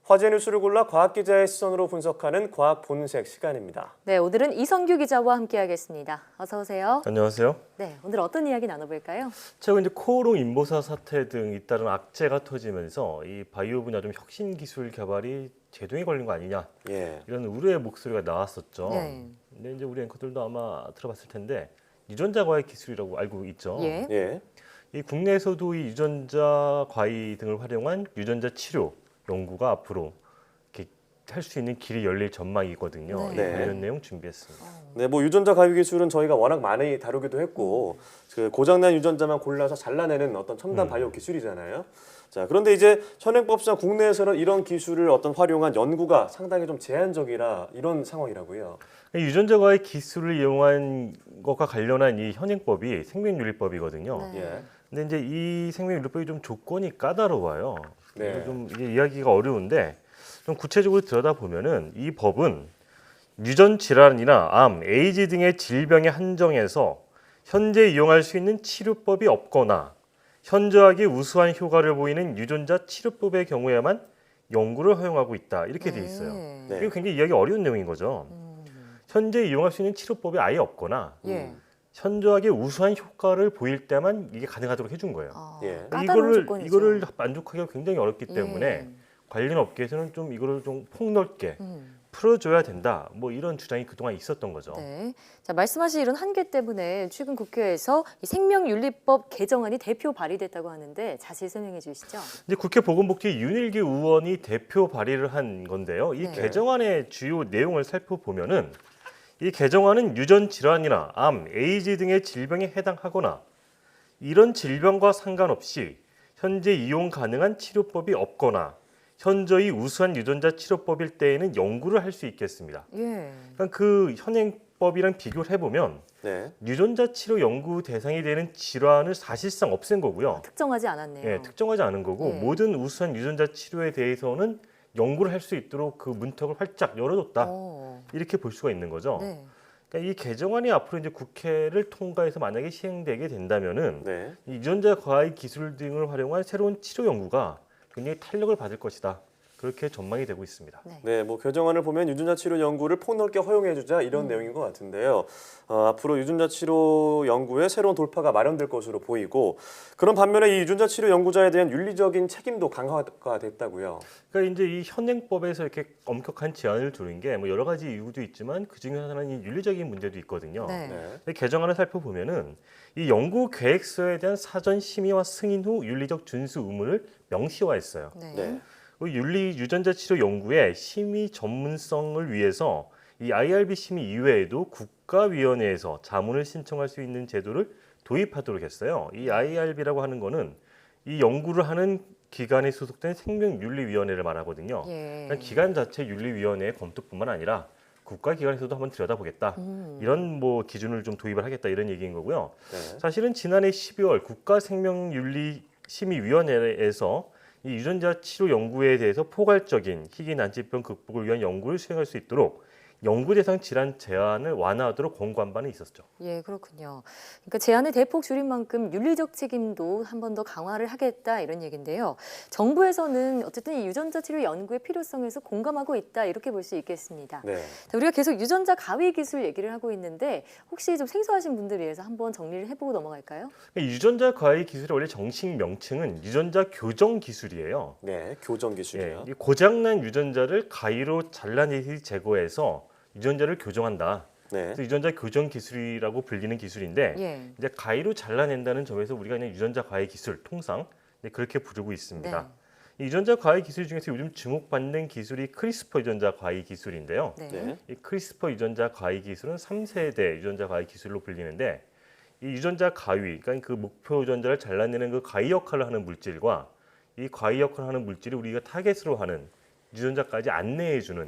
화제 뉴스를 골라 과학 기자의 시선으로 분석하는 과학 본색 시간입니다. 네, 오늘은 이성규 기자와 함께하겠습니다. 어서 오세요. 안녕하세요. 네, 오늘 어떤 이야기 나눠볼까요? 최근 이제 코오롱 인보사 사태 등 잇따른 악재가 터지면서 이 바이오 분야 좀 혁신 기술 개발이 제동에 걸린 거 아니냐 이런 우려의 목소리가 나왔었죠. 네. 근데 이제 우리 앵커들도 아마 들어봤을 텐데 유전자 과학 기술이라고 알고 있죠. 예. 이 국내에서도 이 유전자 과학 등을 활용한 유전자 치료 연구가 앞으로 할 수 있는 길이 열릴 전망이거든요. 네. 관련 내용 준비했습니다. 네, 뭐 유전자 가위 기술은 저희가 워낙 많이 다루기도 했고 그 고장난 유전자만 골라서 잘라내는 어떤 첨단 바이오 기술이잖아요. 자, 그런데 이제 현행법상 국내에서는 이런 기술을 어떤 활용한 연구가 상당히 좀 제한적이라 이런 상황이라고요. 유전자 과학 기술을 이용한 것과 관련한 이 현행법이 생명윤리법이거든요. 네. 근데 이제 이 생명윤리법이 좀 조건이 까다로워요. 네. 그래서 좀 이게 이야기가 어려운데 좀 구체적으로 들여다보면은 이 법은 유전 질환이나 암, 에이즈 등의 질병에 한정해서 현재 이용할 수 있는 치료법이 없거나 현저하게 우수한 효과를 보이는 유전자 치료법의 경우에만 연구를 허용하고 있다. 이렇게 돼 있어요. 네. 이거 굉장히 이해하기 어려운 내용인 거죠. 현재 이용할 수 있는 치료법이 아예 없거나 예. 현저하게 우수한 효과를 보일 때만 이게 가능하도록 해준 거예요. 예. 까다로운 조건이죠. 이거를 만족하기가 굉장히 어렵기 때문에 예. 관련 업계에서는 좀 이거를 좀 폭넓게 풀어줘야 된다. 뭐 이런 주장이 그동안 있었던 거죠. 네. 자, 말씀하신 이런 한계 때문에 최근 국회에서 이 생명윤리법 개정안이 대표 발의됐다고 하는데 자세히 설명해 주시죠. 이제 국회 보건복지 윤일기 의원이 대표 발의를 한 건데요. 이 네. 개정안의 주요 내용을 살펴보면은 이 개정안은 유전 질환이나 암, 에이즈 등의 질병에 해당하거나 이런 질병과 상관없이 현재 이용 가능한 치료법이 없거나 현저히 우수한 유전자 치료법일 때에는 연구를 할 수 있겠습니다. 예. 그러니까 그 현행법이랑 비교를 해보면 네. 유전자 치료 연구 대상이 되는 질환을 사실상 없앤 거고요. 특정하지 않았네요. 예, 특정하지 않은 거고 예. 모든 우수한 유전자 치료에 대해서는 연구를 할 수 있도록 그 문턱을 활짝 열어뒀다. 오. 이렇게 볼 수가 있는 거죠. 네. 그러니까 이 개정안이 앞으로 이제 국회를 통과해서 만약에 시행되게 된다면은 네. 이 유전자 과학 기술 등을 활용한 새로운 치료 연구가 굉장히 탄력을 받을 것이다. 그렇게 전망이 되고 있습니다. 네, 뭐 개정안을 보면 유전자 치료 연구를 폭넓게 허용해주자 이런 내용인 것 같은데요. 앞으로 유전자 치료 연구에 새로운 돌파가 마련될 것으로 보이고 그런 반면에 이 유전자 치료 연구자에 대한 윤리적인 책임도 강화가 됐다고요. 그러니까 이제 이 현행법에서 이렇게 엄격한 제한을 두는 게 뭐 여러 가지 이유도 있지만 그 중에 하나는 이 윤리적인 문제도 있거든요. 네. 네. 근데 개정안을 살펴보면은 이 연구 계획서에 대한 사전 심의와 승인 후 윤리적 준수 의무를 명시화했어요. 네. 네. 그 유전자 치료 연구의 심의 전문성을 위해서 이 IRB 심의 이외에도 국가위원회에서 자문을 신청할 수 있는 제도를 도입하도록 했어요. 이 IRB라고 하는 거는 이 연구를 하는 기관에 소속된 생명윤리위원회를 말하거든요. 예. 그러니까 기관 자체 윤리위원회의 검토뿐만 아니라 국가기관에서도 한번 들여다보겠다. 이런 뭐 기준을 좀 도입을 하겠다 이런 얘기인 거고요. 네. 사실은 지난해 12월 국가생명윤리심의위원회에서 이 유전자 치료 연구에 대해서 포괄적인 희귀 난치병 극복을 위한 연구를 수행할 수 있도록 연구 대상 질환 제한을 완화하도록 권고한 바는 있었죠. 예, 그렇군요. 그러니까 제한을 대폭 줄인 만큼 윤리적 책임도 한 번 더 강화를 하겠다 이런 얘기인데요. 정부에서는 어쨌든 이 유전자 치료 연구의 필요성에서 공감하고 있다 이렇게 볼 수 있겠습니다. 네. 자, 우리가 계속 유전자 가위 기술 얘기를 하고 있는데 혹시 좀 생소하신 분들 위해서 한번 정리를 해보고 넘어갈까요? 유전자 과학 기술의 원래 정식 명칭은 유전자 교정 기술이에요. 네. 교정 기술이요. 이 고장난 유전자를 가위로 잘라내기 제거해서 유전자를 교정한다. 네. 그래서 유전자 교정 기술이라고 불리는 기술인데 예. 이제 가위로 잘라낸다는 점에서 우리가 그냥 유전자 과학 기술 통상 그렇게 부르고 있습니다. 네. 이 유전자 과학 기술 중에서 요즘 주목받는 기술이 크리스퍼 유전자 과학 기술인데요. 네. 네. 이 크리스퍼 유전자 과학 기술은 3세대 유전자 과학 기술로 불리는데 이 유전자 가위, 그러니까 그 목표 유전자를 잘라내는 그 가위 역할을 하는 물질과 이 가위 역할을 하는 물질이 우리가 타겟으로 하는 유전자까지 안내해주는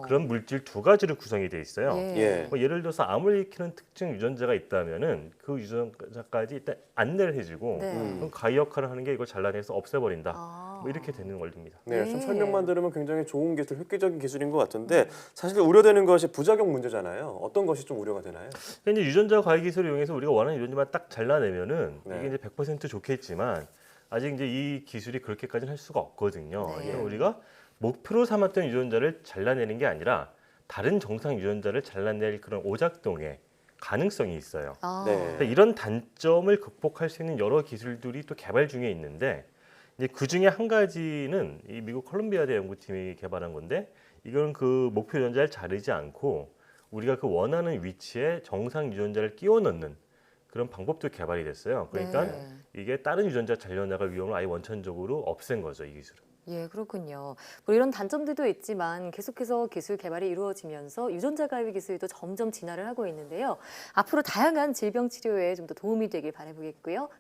그런 물질 두 가지로 구성이 돼 있어요. 예. 예. 예를 들어서 암을 일으키는 특정 유전자가 있다면은 그 유전자까지 일단 안내를 해주고 네. 그럼 가위 역할을 하는 게 이걸 잘라내서 없애버린다. 아. 뭐 이렇게 되는 원리입니다. 네, 네. 좀 설명만 들으면 굉장히 좋은 기술, 획기적인 기술인 것 같은데 사실 우려되는 것이 부작용 문제잖아요. 어떤 것이 좀 우려가 되나요? 그러니까 이제 유전자 과학 기술을 이용해서 우리가 원하는 유전자만 딱 잘라내면은 네. 이게 이제 100% 좋겠지만 아직 이제 이 기술이 그렇게까지는 할 수가 없거든요. 네. 그러니까 우리가 목표로 삼았던 유전자를 잘라내는 게 아니라 다른 정상 유전자를 잘라낼 그런 오작동의 가능성이 있어요. 아, 네. 그러니까 이런 단점을 극복할 수 있는 여러 기술들이 또 개발 중에 있는데 이제 그 중에 한 가지는 이 미국 콜롬비아대 연구팀이 개발한 건데 이건 그 목표 유전자를 자르지 않고 우리가 그 원하는 위치에 정상 유전자를 끼워 넣는 그런 방법도 개발이 됐어요. 그러니까 네. 이게 다른 유전자 잘려나갈 위험을 아예 원천적으로 없앤 거죠, 이 기술은. 예, 그렇군요. 뭐 이런 단점들도 있지만 계속해서 기술 개발이 이루어지면서 유전자 가위 기술도 점점 진화를 하고 있는데요. 앞으로 다양한 질병 치료에 좀 더 도움이 되길 바라보겠고요.